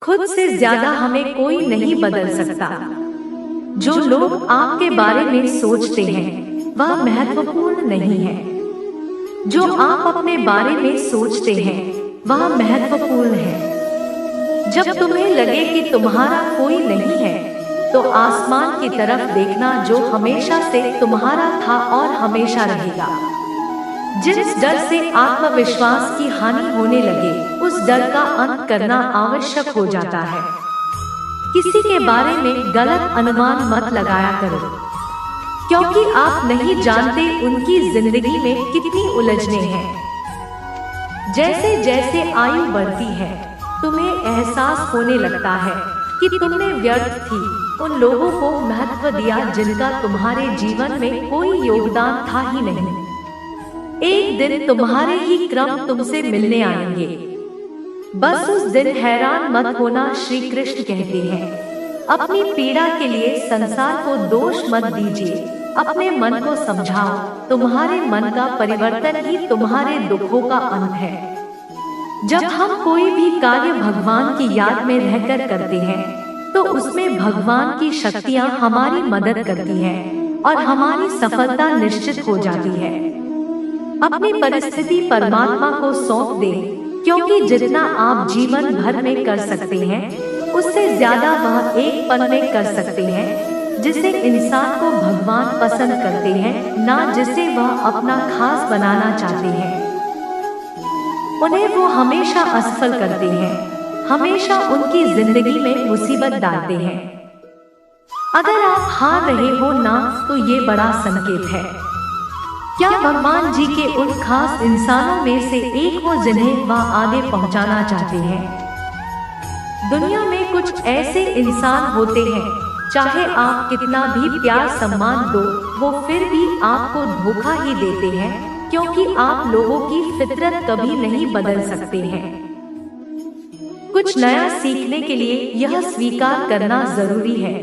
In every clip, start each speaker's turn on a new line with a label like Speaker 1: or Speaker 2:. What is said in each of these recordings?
Speaker 1: खुद से ज्यादा हमें कोई नहीं बदल सकता। जो लोग आपके बारे में सोचते हैं वह महत्वपूर्ण नहीं है। जो आप अपने बारे में सोचते हैं वह महत्वपूर्ण है। जब तुम्हें लगे कि तुम्हारा कोई नहीं है तो आसमान की तरफ देखना जो हमेशा से तुम्हारा था और हमेशा रहेगा। जिस डर से आत्मविश्वास की हानि होने लगे उस डर का अंत करना आवश्यक हो जाता है। किसी के बारे में गलत अनुमान मत लगाया करो, क्योंकि आप नहीं जानते उनकी जिंदगी में कितनी उलझने हैं। जैसे जैसे आयु बढ़ती है तुम्हें एहसास होने लगता है कि तुमने व्यर्थ थी उन लोगों को महत्व दिया जिनका तुम्हारे जीवन में कोई योगदान था ही नहीं। एक दिन तुम्हारे ही क्रम तुमसे मिलने आएंगे, बस उस दिन हैरान मत होना। श्री कृष्ण कहते हैं, अपनी पीड़ा के लिए संसार को दोष मत दीजिए, अपने मन को समझाओ। तुम्हारे मन का परिवर्तन ही तुम्हारे दुखों का अंत है। जब हम कोई भी कार्य भगवान की याद में रहकर करते हैं तो उसमें भगवान की शक्तियाँ हमारी मदद करती हैं और हमारी सफलता निश्चित हो जाती है। अपनी परिस्थिति परमात्मा को सौंप दें, क्योंकि जितना आप जीवन भर में कर सकते हैं उससे ज्यादा वह एक पल में कर सकते हैं। जिसे इंसान को भगवान पसंद करते हैं, ना जिसे वह अपना खास बनाना चाहते हैं, उन्हें वो हमेशा असफल करते हैं, हमेशा उनकी जिंदगी में मुसीबत डालते हैं। अगर आप हार रहे हो ना तो ये बड़ा संकेत है। क्या भगवान जी के उन खास इंसानों में से एक हो जिन्हें वह आगे पहुंचाना चाहते हैं? दुनिया में कुछ ऐसे इंसान होते हैं, चाहे आप कितना भी प्यार सम्मान दो वो फिर भी आपको धोखा ही देते हैं, क्योंकि आप लोगों की फितरत कभी नहीं बदल सकते हैं। कुछ नया सीखने के लिए यह स्वीकार करना जरूरी है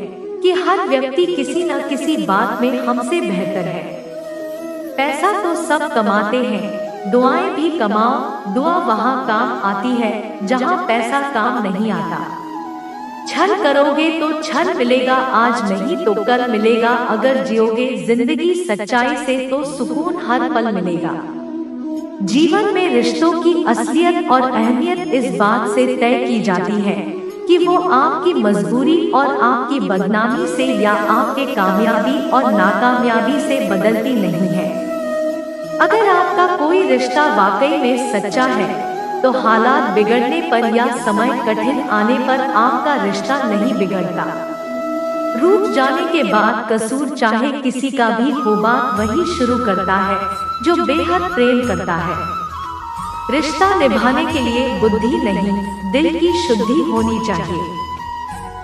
Speaker 1: कि हर व्यक्ति किसी न किसी बात में हमसे बेहतर है। पैसा तो सब कमाते हैं, दुआएं भी कमाओ, दुआ वहाँ काम आती है जहाँ पैसा काम नहीं आता। छल करोगे तो छल मिलेगा, आज नहीं तो कल मिलेगा। अगर जियोगे जिंदगी सच्चाई से तो सुकून हर पल मिलेगा। जीवन में रिश्तों की असलियत और अहमियत इस बात से तय की जाती है कि वो आपकी मजबूरी और आपकी बदनामी से या आपके कामयाबी और नाकामयाबी से बदलती नहीं है। अगर आपका कोई रिश्ता वाकई में सच्चा है तो हालात बिगड़ने पर या समय कठिन आने पर आपका रिश्ता नहीं बिगड़ता। रूठ जाने के बाद कसूर चाहे किसी का भी हो, बात वही शुरू करता है जो बेहद प्रेम करता है। रिश्ता निभाने के लिए बुद्धि नहीं, दिल की शुद्धि होनी चाहिए।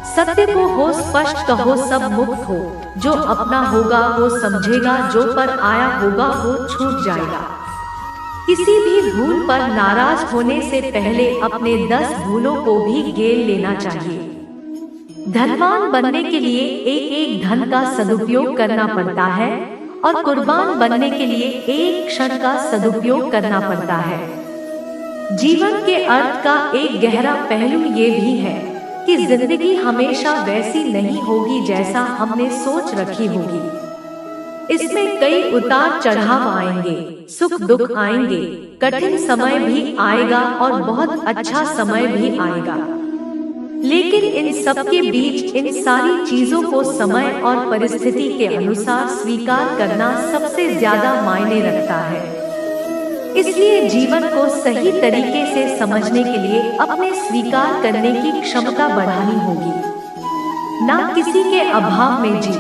Speaker 1: सत्य को हो, स्पष्ट कहो, सब मुक्त हो। जो अपना होगा वो समझेगा, जो पर आया होगा वो छूट जाएगा। किसी भी भूल पर नाराज होने से पहले अपने 10 भूलों को भी गिन लेना चाहिए। धनवान बनने के लिए एक एक धन का सदुपयोग करना पड़ता है और कुर्बान बनने के लिए एक क्षण का सदुपयोग करना पड़ता है। जीवन के अर्थ का एक गहरा पहलू ये भी है कि जिंदगी हमेशा वैसी नहीं होगी जैसा हमने सोच रखी होगी। इसमें कई उतार चढ़ाव आएंगे, सुख दुख आएंगे, कठिन समय भी आएगा और बहुत अच्छा समय भी आएगा। लेकिन इन सब के बीच इन सारी चीजों को समय और परिस्थिति के अनुसार स्वीकार करना सबसे ज्यादा मायने रखता है। इसलिए जीवन को सही तरीके से समझने के लिए अपने स्वीकार करने की क्षमता बढ़ानी होगी। ना किसी के अभाव में जी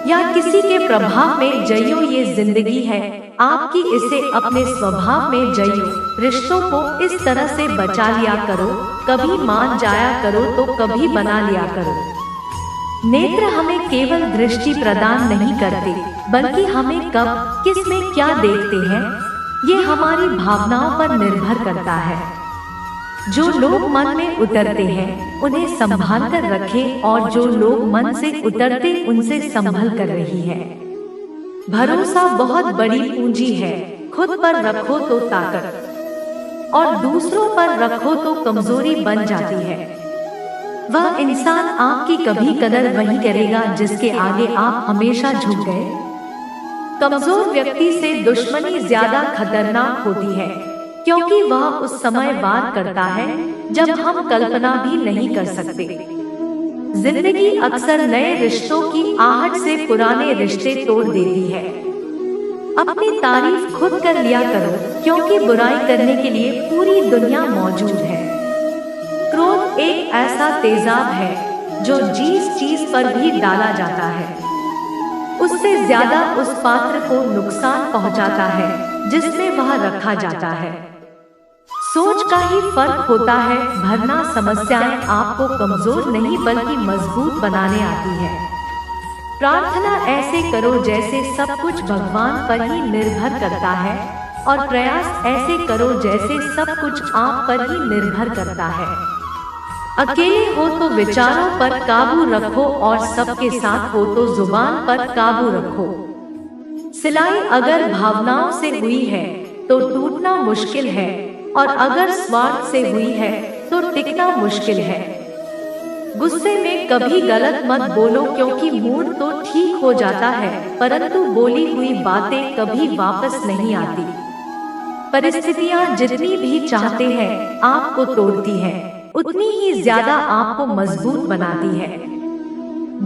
Speaker 1: या किसी के प्रभाव में जइयो, ये जिंदगी है आपकी, इसे अपने स्वभाव में जइयो। रिश्तों को इस तरह से बचा लिया करो, कभी मान जाया करो तो कभी बना लिया करो। नेत्र हमें केवल दृष्टि प्रदान नहीं करते, बल्कि हमें कब किस में क्या देखते हैं ये हमारी भावनाओं पर निर्भर करता है। जो लोग मन में उतरते हैं उन्हें संभाल कर रखें, और जो लोग मन से उतरते उनसे संभल कर रही है। भरोसा बहुत बड़ी पूंजी है, खुद पर रखो तो ताकत। और दूसरों पर रखो तो कमजोरी बन जाती है। वह इंसान आपकी कभी कदर वही करेगा जिसके आगे आप हमेशा झुक गए। कमजोर व्यक्ति से दुश्मनी ज्यादा खतरनाक होती है, क्योंकि वह उस समय वार करता है जब हम कल्पना भी नहीं कर सकते। जिंदगी अक्सर नए रिश्तों की आहट से पुराने रिश्ते तोड़ देती है। अपनी तारीफ खुद कर लिया करो, क्योंकि बुराई करने के लिए पूरी दुनिया मौजूद है। क्रोध एक ऐसा तेजाब है जो जिस चीज पर भी डाला जाता है उससे ज्यादा उस पात्र को नुकसान पहुंचाता है जिसमें वह रखा जाता है। सोच का ही फर्क होता है, वरना समस्याएं आपको कमजोर नहीं बल्कि मजबूत बनाने आती है। प्रार्थना ऐसे करो जैसे सब कुछ भगवान पर ही निर्भर करता है, और प्रयास ऐसे करो जैसे सब कुछ आप पर ही निर्भर करता है। अकेले हो तो विचारों पर काबू रखो, और सबके साथ हो तो जुबान पर काबू रखो। सिलाई अगर भावनाओं से हुई है तो टूटना मुश्किल है, और अगर स्वार्थ से हुई है तो टिकना मुश्किल है। गुस्से में कभी गलत मत बोलो, क्योंकि मूड तो ठीक हो जाता है परंतु बोली हुई बातें कभी वापस नहीं आती। परिस्थितियां जितनी भी चाहते हैं आपको तोड़ती है, उतनी ही ज्यादा आपको मजबूत बनाती है।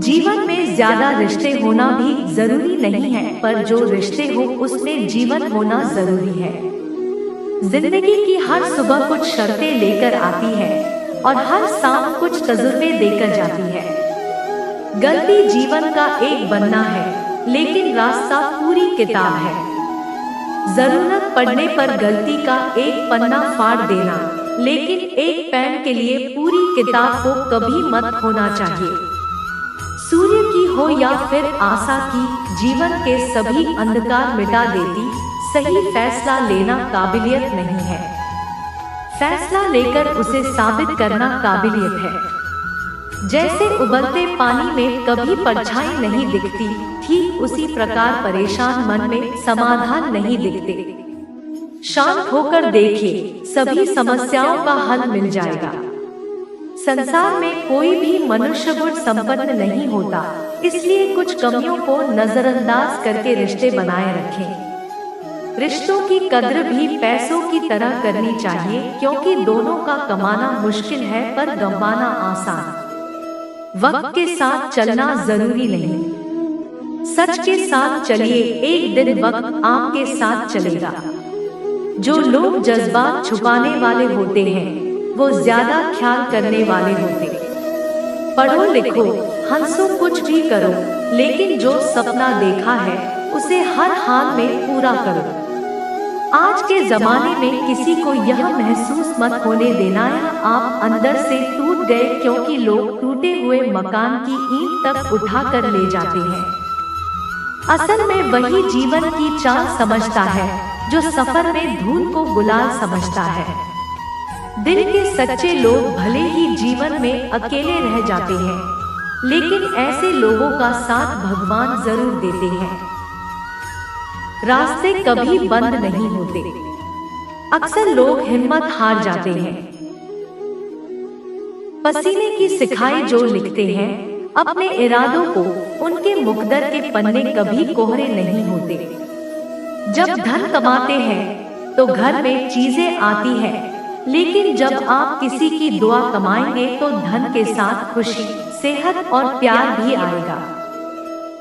Speaker 1: जीवन में ज्यादा रिश्ते होना भी जरूरी नहीं है, पर जो रिश्ते हो उसमें जीवन होना जरूरी है। जिंदगी की हर सुबह कुछ शर्तें लेकर आती है और हर शाम कुछ तजुर्बे देकर जाती है। गलती जीवन का एक बनना है, लेकिन रास्ता पूरी किताब है। जरूरत पड़ने पर गलती का एक पन्ना फाड़ देना, लेकिन एक पेन के लिए पूरी किताब को कभी मत खोना चाहिए। सूर्य की हो या फिर आशा की, जीवन के सभी अंधकार मिटा देती। सही फैसला लेना काबिलियत नहीं है, फैसला लेकर उसे साबित करना काबिलियत है। जैसे उबलते पानी में कभी परछाई नहीं दिखती, ठीक उसी प्रकार परेशान मन में समाधान नहीं दिखते। शांत होकर देखिए, सभी समस्याओं का हल मिल जाएगा। संसार में कोई भी मनुष्य गुण संपन्न नहीं होता, इसलिए कुछ कमियों को नजरअंदाज करके रिश्ते बनाए रखें। रिश्तों की कद्र भी पैसों की तरह करनी चाहिए, क्योंकि दोनों का कमाना मुश्किल है पर गंवाना आसान। वक्त के साथ चलना जरूरी नहीं, सच के साथ चलिए, एक दिन वक्त आपके साथ चलेगा। जो लोग जज्बात छुपाने वाले होते हैं वो ज्यादा ख्याल करने वाले होते। पढ़ो लिखो हंसो कुछ भी करो, लेकिन जो सपना देखा है उसे हर हाल में पूरा करो। आज के जमाने में किसी को यह महसूस मत होने देना है आप अंदर से टूट गए, क्योंकि लोग टूटे हुए मकान की ईंट तक उठा कर ले जाते हैं। असल में वही जीवन की चाल समझता है जो सफर में धूल को गुलाल समझता है। दिल के सच्चे लोग भले ही जीवन में अकेले रह जाते हैं, लेकिन ऐसे लोगों का साथ भगवान जरूर देते हैं। रास्ते कभी बंद नहीं होते, अक्सर लोग हिम्मत हार जाते हैं। पसीने की सिखाई जो लिखते हैं अपने इरादों को, उनके मुकद्दर के पन्ने कभी कोहरे नहीं होते। जब धन कमाते हैं तो घर में चीजें आती हैं, लेकिन जब आप किसी की दुआ कमाएंगे तो धन के साथ खुशी, सेहत और प्यार भी आएगा।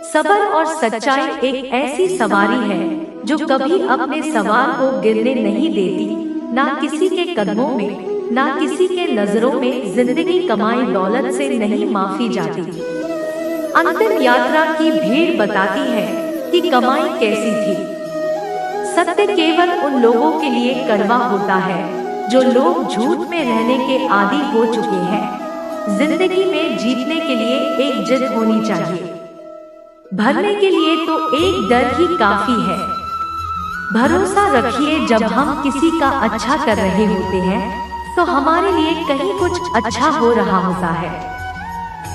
Speaker 1: सब्र और सच्चाई एक ऐसी सवारी है जो कभी अपने सवार को गिरने नहीं देती, ना किसी के कदमों में, ना किसी के नजरों में। जिंदगी कमाई दौलत से नहीं माफी जाती। अंतिम यात्रा की भीड़ बताती है कि कमाई कैसी थी। सत्य केवल उन लोगों के लिए कड़वा होता है जो लोग झूठ में रहने के आदी हो चुके हैं। जिंदगी में जीतने के लिए एक जिद होनी चाहिए, भरने के लिए तो एक डर ही काफी है। भरोसा रखिए, जब हम किसी का अच्छा कर रहे होते हैं तो हमारे लिए कहीं कुछ अच्छा हो रहा होता है।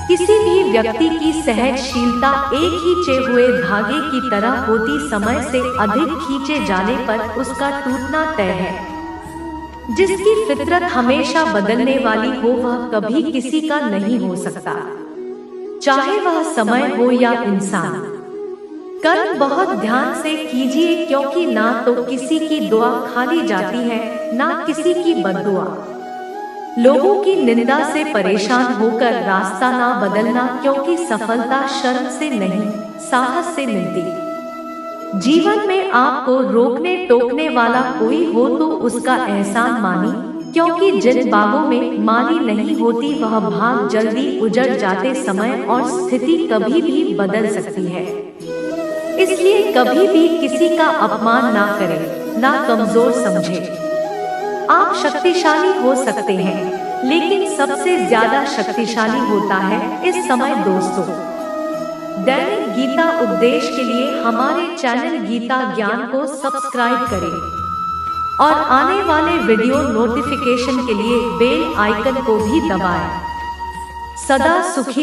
Speaker 1: किसी भी व्यक्ति की सहनशीलता एक ही चे हुए धागे की तरह होती, समय से अधिक खींचे जाने पर उसका टूटना तय है। जिसकी फितरत हमेशा बदलने वाली हो वह कभी किसी का नहीं हो सकता, चाहे वह समय हो या इंसान। कर्म बहुत ध्यान से कीजिए, क्योंकि ना तो किसी की दुआ खाली जाती है, ना किसी की बद्दुआ। लोगों की निंदा से परेशान होकर रास्ता ना बदलना, क्योंकि सफलता शर्म से नहीं साहस से मिलती। जीवन में आपको रोकने टोकने वाला कोई हो तो उसका एहसान मानिए, क्योंकि जिन बागों में माली नहीं होती वह भाग जल्दी उजड़ जाते। समय और स्थिति कभी भी बदल सकती है, इसलिए कभी भी किसी का अपमान ना करें, ना कमजोर समझें। आप शक्तिशाली हो सकते हैं, लेकिन सबसे ज्यादा शक्तिशाली होता है इस समय दोस्तों। दैनिक गीता उपदेश के लिए हमारे चैनल गीता ज्ञान को सब्सक्राइब करें और आने वाले वीडियो नोटिफिकेशन के लिए बेल आइकन को भी दबाएं। सदा सुखी